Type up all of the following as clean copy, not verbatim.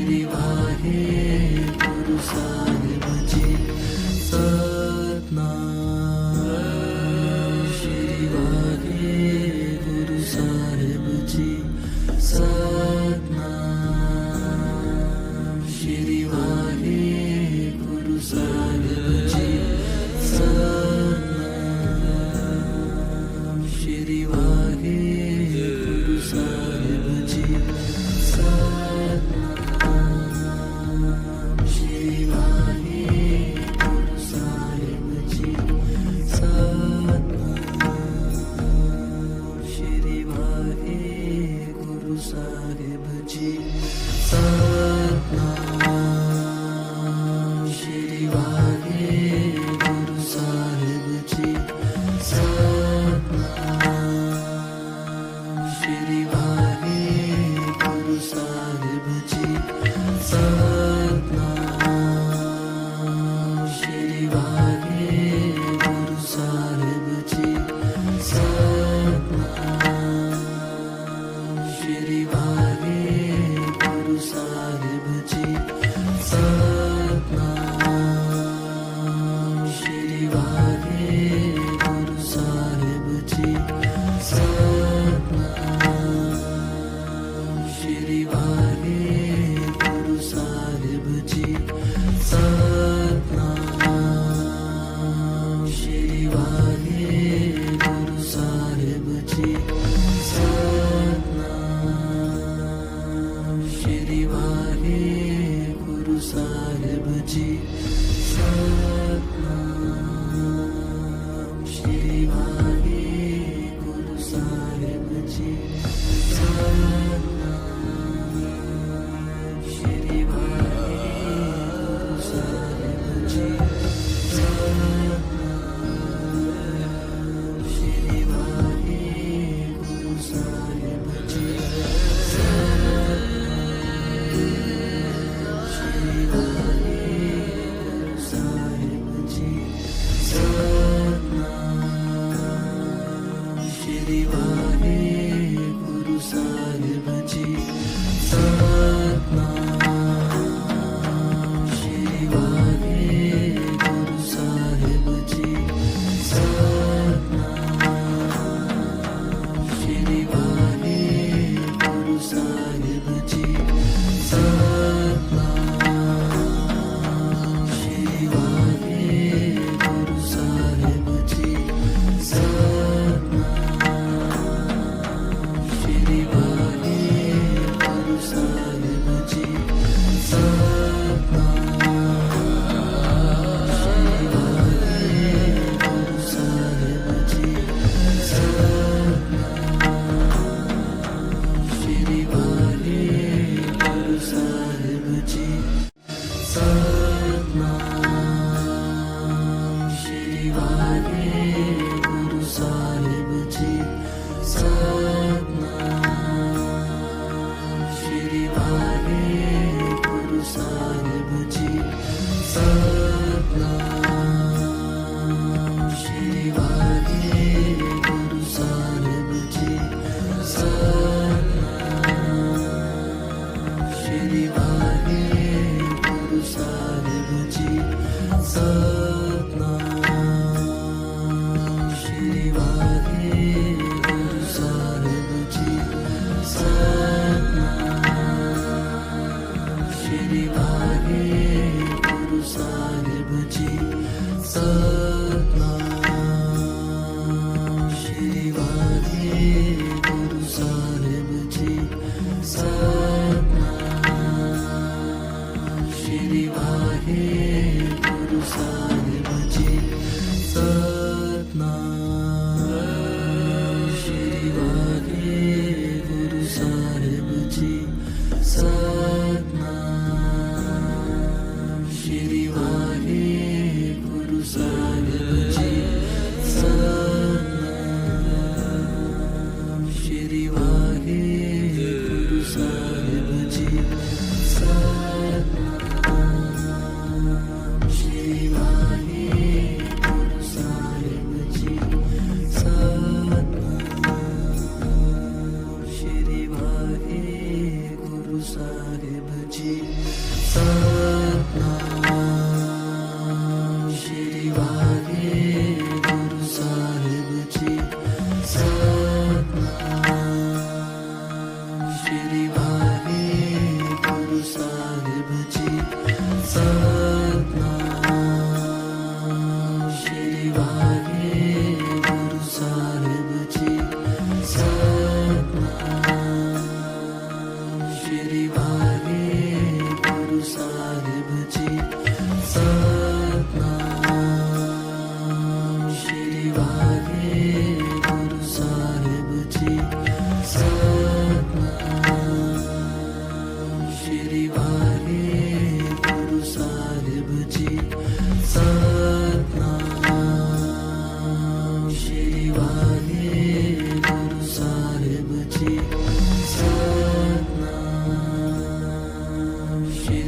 Shri Waheguru Sahib ji Satnam Shri Waheguru Sahib ji Satnam Shri Waheguru Sahib ji Satnam Shri Waheguru Sahib ji Satnam Shri Waheguru Sahib ji Satnam Shri Waheguru Sahib ji Satnam Shri Waheguru Sahib ji Satnam Shri Waheguru Sahib ji Satnam Shri Waheguru Sahib ji Satnam Shri Waheguru Sahib ji Satnam Shri Waheguru Sahib ji Satnam Shri Waheguru Sahib ji Satnam Shri Waheguru Sahib ji Satnam Shri Waheguru Sahib ji Satnam Shri Waheguru Sahib ji Satnam Shri Waheguru Sahib ji Satnam Shri Waheguru Sahib जी Shri Waheguru Sahib ji Satnam Shri Waheguru Sahib ji Satnam Shri Waheguru Sahib ji Satnam Shri Waheguru Sahib ji Satnam Shri Waheguru Sahib ji Satnam Shri Waheguru Sahib ji Satnam Shri Waheguru Sahib ji Satnam Shri Waheguru Sahib ji Satnam Shri Waheguru Sahib ji Satnam Shri Waheguru Sahib ji Satnam Shri Waheguru Sahib ji Satnam Shri Waheguru Sahib ji Satnam Shri Waheguru Sahib ji Satnam Shri Waheguru Sahib ji Satnam Shri Waheguru Sahib ji Satnam Shri Waheguru Sahib ji Satnam Shri Waheguru Sahib ji Satnam Shri Waheguru Sahib ji Satnam Shri Waheguru Sahib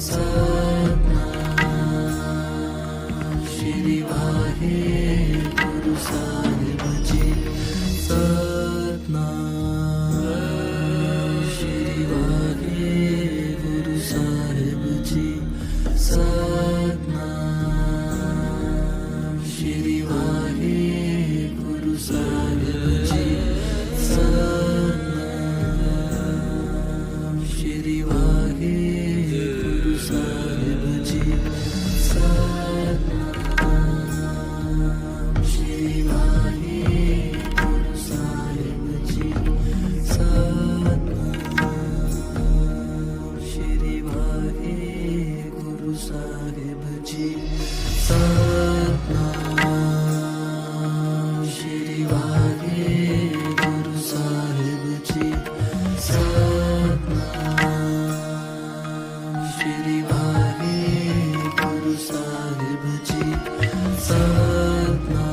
Satnam Shri Waheguru Sahib ji Satnam Shri Waheguru Sahib ji Satnam Shri Waheguru Sahib ji Satnam Shri Waheguru Sahib ji Satnam Shri Waheguru Sahib ji Satnam Shri Waheguru Sahib ji Satnam Shri Waheguru Sahib ji Satnam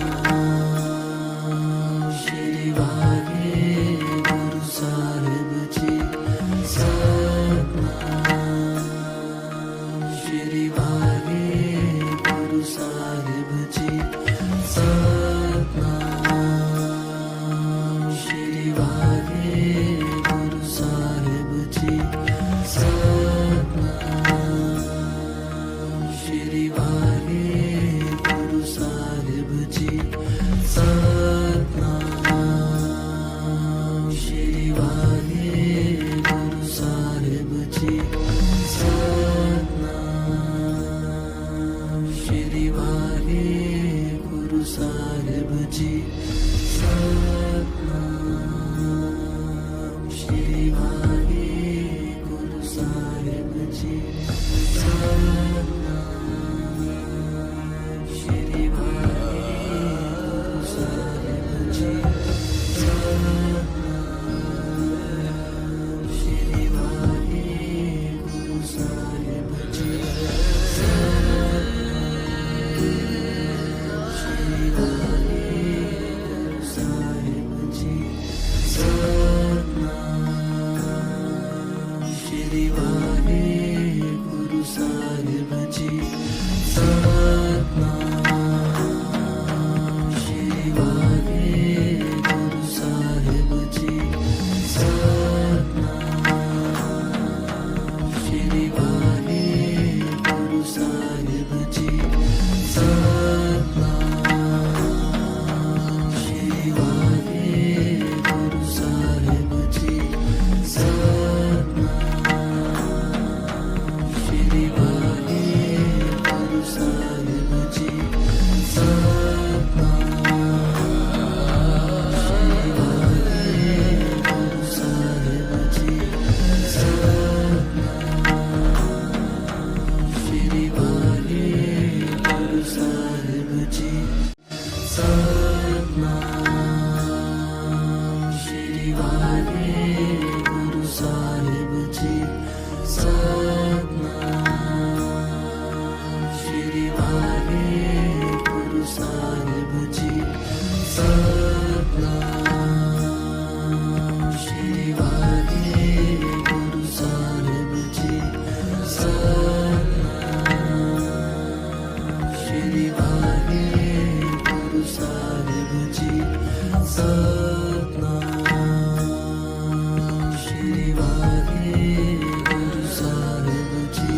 Shri Waheguru Sahib ji Satnam Shri Waheguru Sahib ji Satnam Shri Waheguru Sahib ji Satnam Shri Waheguru Sahib ji Satnam Shri Waheguru Sahib ji Satnam Shri Waheguru Sahib ji Satnam Shri Waheguru Sahib ji Satnam Shri Waheguru Sahib ji Satnam Shri Waheguru Sahib ji Satnam Shri Waheguru Sahib ji Shri Waheguru Sahib ji Satnam Shri Waheguru Sahib ji Satnam Shri Waheguru Sahib ji Satnam Shri Waheguru Sahib ji Satnam Shri Waheguru Sahib ji Satnam Shri Waheguru Sahib ji Satnam Shri Waheguru Sahib ji Satnam Shri Waheguru Sahib ji Satnam Shri Waheguru Sahib ji Satnam Shri Waheguru Sahib ji Satnam Shri Waheguru Sahib ji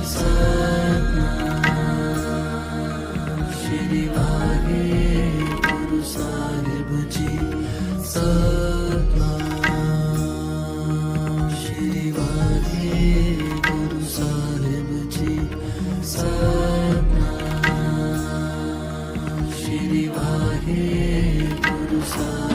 Satnam Shri Waheguru Sahib ji Satnam Shri Waheguru Sahib ji Satnam Shri Waheguru ਸਾਹਿਬ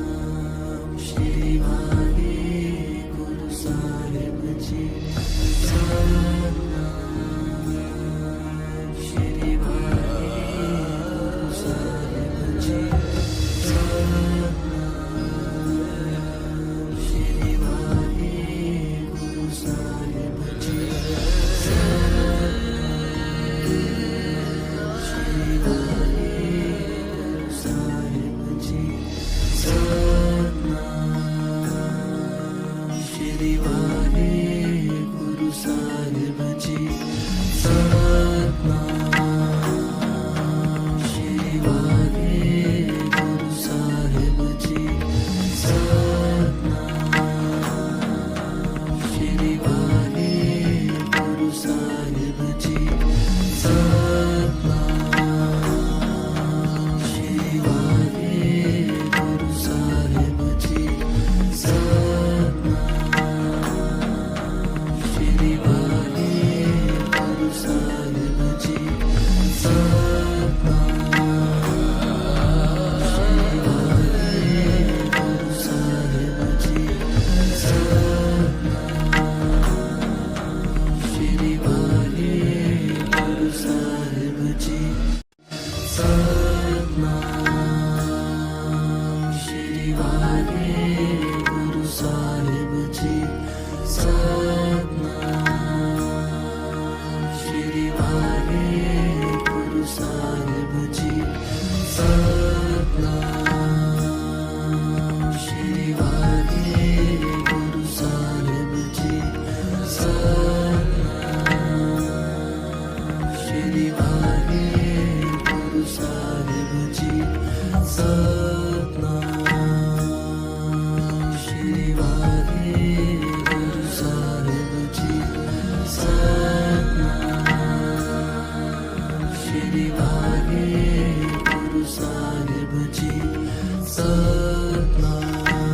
Satnam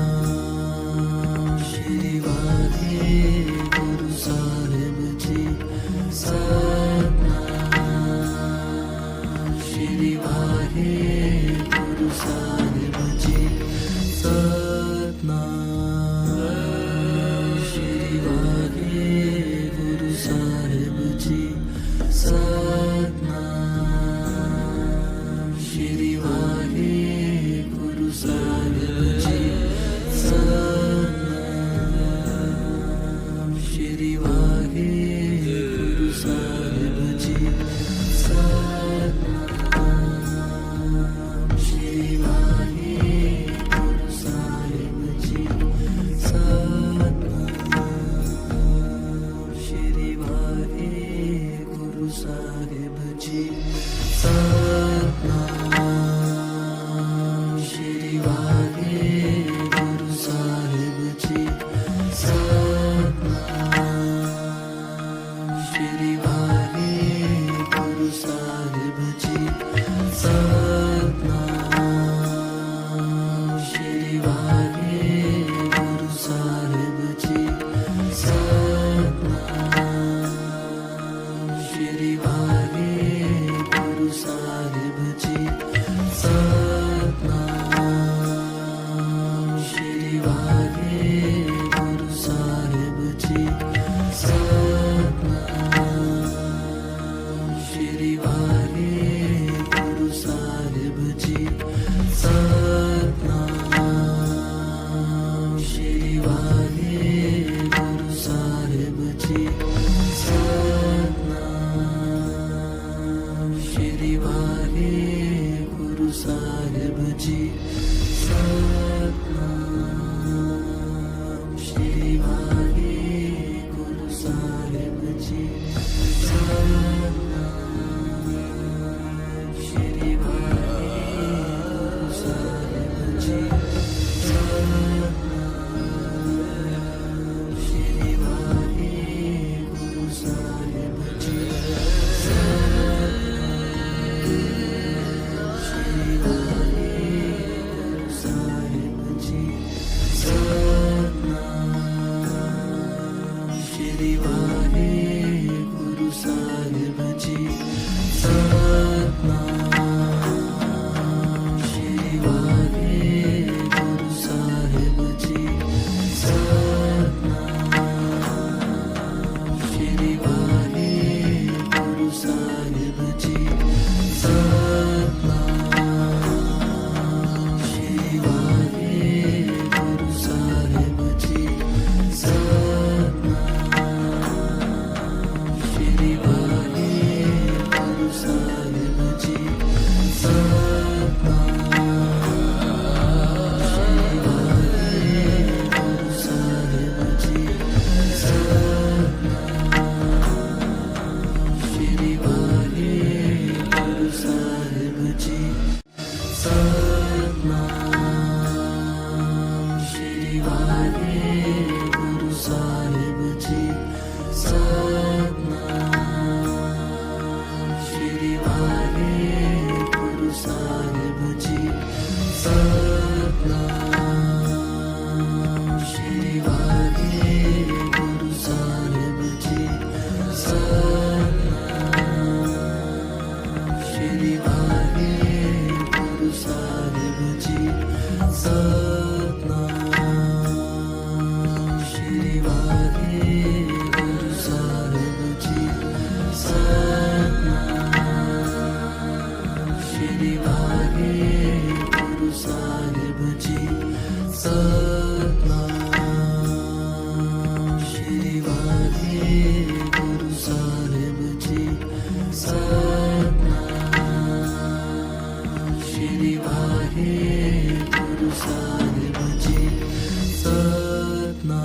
Shri Waheguru Sahib ji. Satnam Shri Waheguru Sahib ji. Satnam Shri Waheguru Sahib ji. Satnam Shri Waheguru Sahib ji. Satnam Shri Waheguru Sahib ji. Satnam Shri Waheguru Sahib ji. Satnam Shri Waheguru Sahib ji. Satnam Shri Waheguru Sahib ji. Satnam Shri Waheguru Sahib ji. Satnam Shri Waheguru Sahib ji. Satnam Shri Waheguru Sahib ji. Satnam Shri Waheguru Sahib ji. Satnam Shri Waheguru Sahib ji. Satnam Shri Waheguru Sahib ji. Satnam Shri Waheguru Sahib ji. Satnam Shri Waheguru Sahib ji. Satnam Shri Waheguru Sahib ji. Satnam Shri Waheguru Sahib ji. Shri Waheguru Sahib ji. Satnam Shri Waheguru Sahib ji. Satnam Shri Waheguru Sahib ji. Satnam Shri Waheguru Sahib ji. Satnam Shri Waheguru Sahib ji. Satnam Shri Waheguru Sahib ji. Satnam Shri Waheguru Sahib ji. Satnam Shri Waheguru Sahib ji. Satnam Shri Waheguru Sahib ji. Satnam Shri Waheguru Sahib ji. Satnam Shri Waheguru Sahib ji. Satnam Shri Waheguru Sahib ji. Satnam Shri Waheguru Sahib ji. Satnam Shri Waheguru Sahib ji. Satnam Shri Waheguru Sahib ji. Satnam Shri Waheguru Sahib ji. Satnam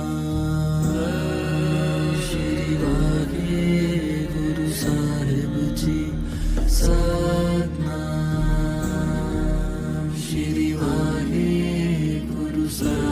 Shri Waheguru Sahib ji. Satnam Shri Waheguru ਸਾਹਿਬ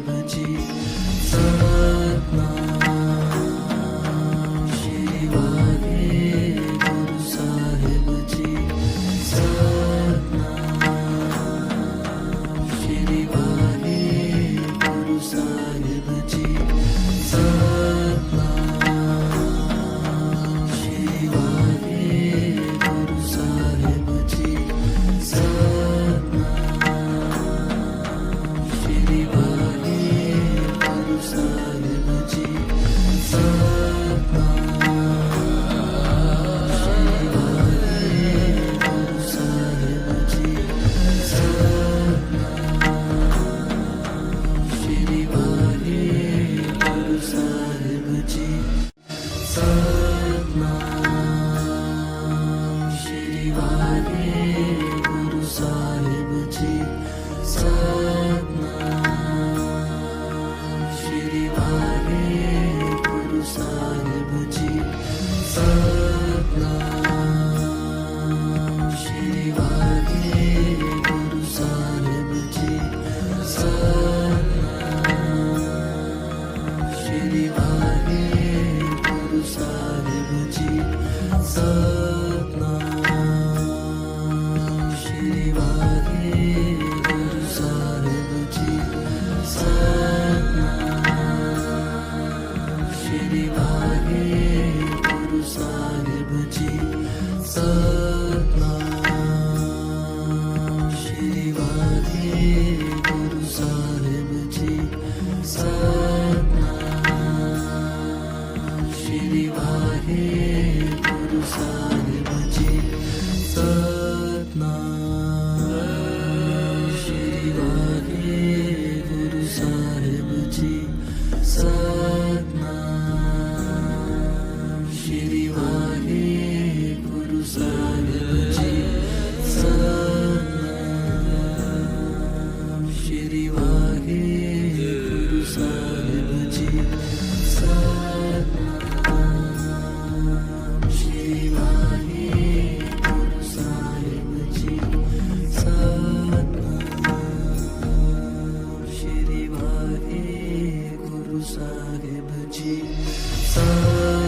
Shri Waheguru Sahib ji Satnam Shri Waheguru Sahib ji Satnam Shri Waheguru Sahib ji Satnam Shri Waheguru Sahib ji Satnam Shri Waheguru Sahib ji Satnam Shri Waheguru Sahib ji Satnam Shri Waheguru Sahib ji Satnam Shri Waheguru Sahib ji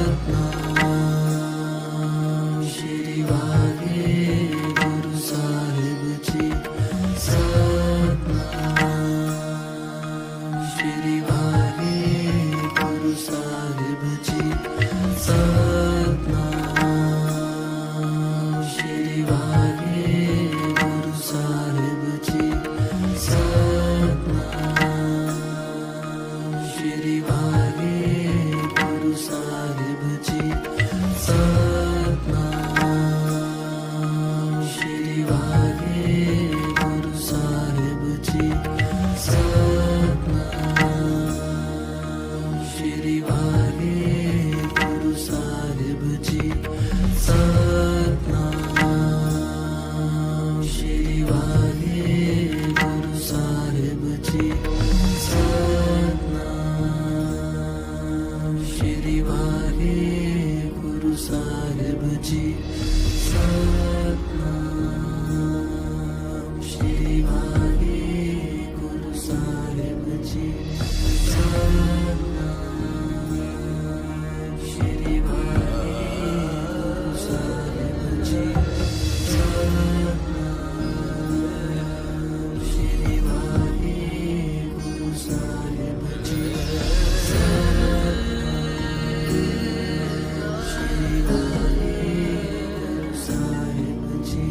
Satnam Shri Waheguru Sahib ji Satnam Shri Waheguru Sahib ji Satnam Shri Waheguru Sahib ji Satnam Shri Waheguru Sahib ji Satnam Shri Waheguru Sahib ji Satnam Shri Waheguru Sahib ji Satnam Shri Waheguru Sahib ji Satnam Shri Waheguru Sahib ji Satnam Shri Waheguru Sahib ji Satnam Shri Waheguru Sahib ji Satnam Shri Waheguru Sahib जी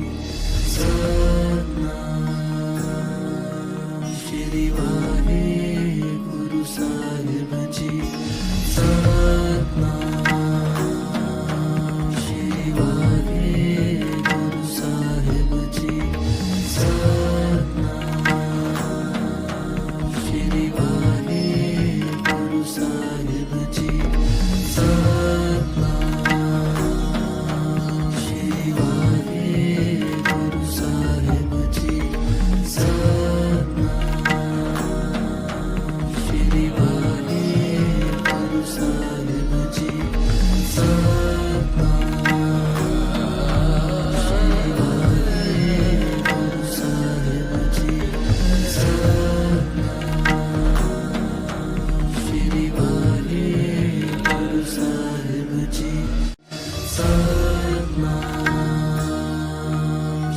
Shri Waheguru Sahib ji Satnam Shri Waheguru Sahib ji Satnam Shri Waheguru Sahib ji Satnam Shri Waheguru Sahib ji Satnam Shri Waheguru Sahib ji Satnam Shri Waheguru Sahib ji Satnam Shri Waheguru Sahib ji Satnam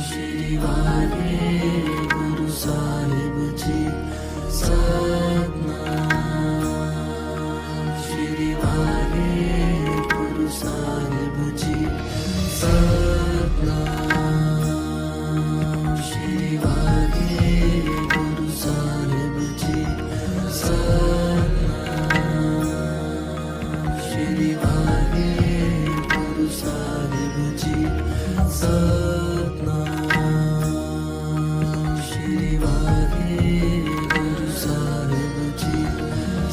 Shri Waheguru Sahib ji Satnam Shri Waheguru Sahib ji Satnam Shri Waheguru Sahib ji Satnam Shri Waheguru Sahib ji Satnam Shri Waheguru Sahib ji Satnam Shri Waheguru Sahib ji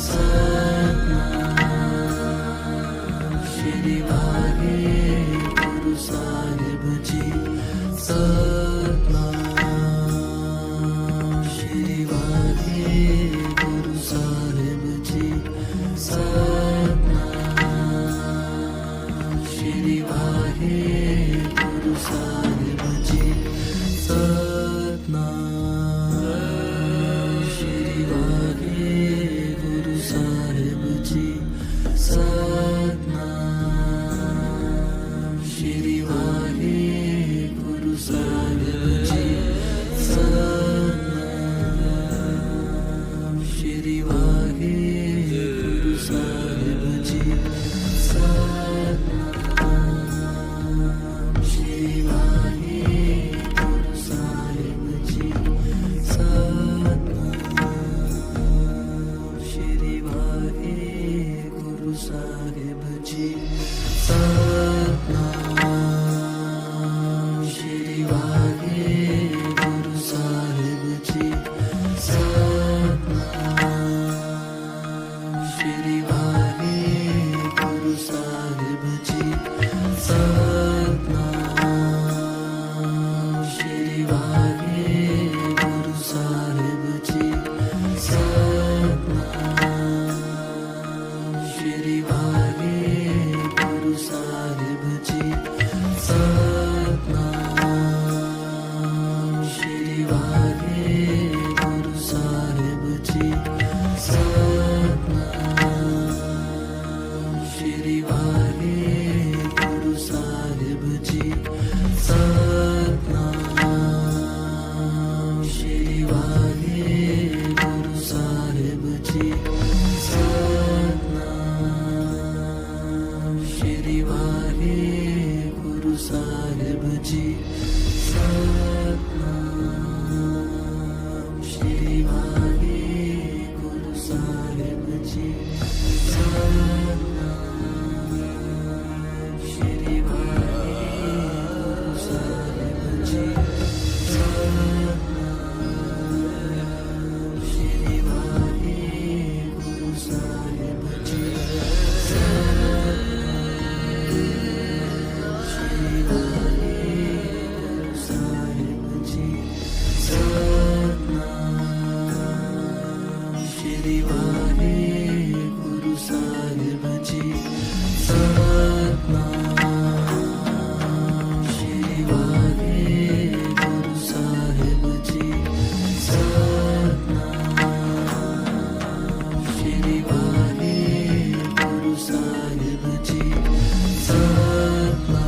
Satnam Shri Waheguru Sahib ji Satnam Shri Waheguru Sahib ji Satnam Shri Waheguru Sahib ji Satnam Shri Waheguru Sahib ji Satnam Shri Waheguru Sahib ji Satnam Shri Waheguru Sahib जी ji Satnam Shri Waheguru Sahib ji Satnam Shri Waheguru Sahib ji Satnam Shri Waheguru Sahib ji Satnam Shri Waheguru Sahib ji Satnam Shri Waheguru Sahib ji Satnam Shri Waheguru Sahib ji Satnam Shri Waheguru Sahib ji Satnam Shri Waheguru Sahib ji Satnam Shri Waheguru Sahib ji Satnam Shri Waheguru Sahib ji Satnam Shri Waheguru Sahib ji Satnam Shri Waheguru Sahib ji Satnam Shri Waheguru Sahib जी Shri Waheguru Sahib ji Satnam Shri Waheguru Sahib ji Satnam Shri Waheguru Sahib ji Satnam Shri Waheguru Sahib ji Satnam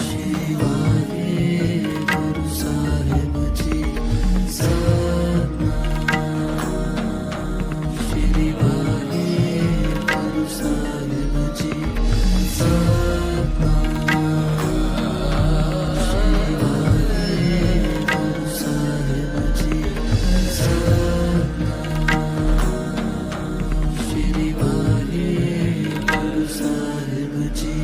Shri Waheguru Sahib ji Satnam Shri Waheguru Sahib ji Satnam Shri Waheguru Sahib ji Satnam Shri Waheguru Sahib जी।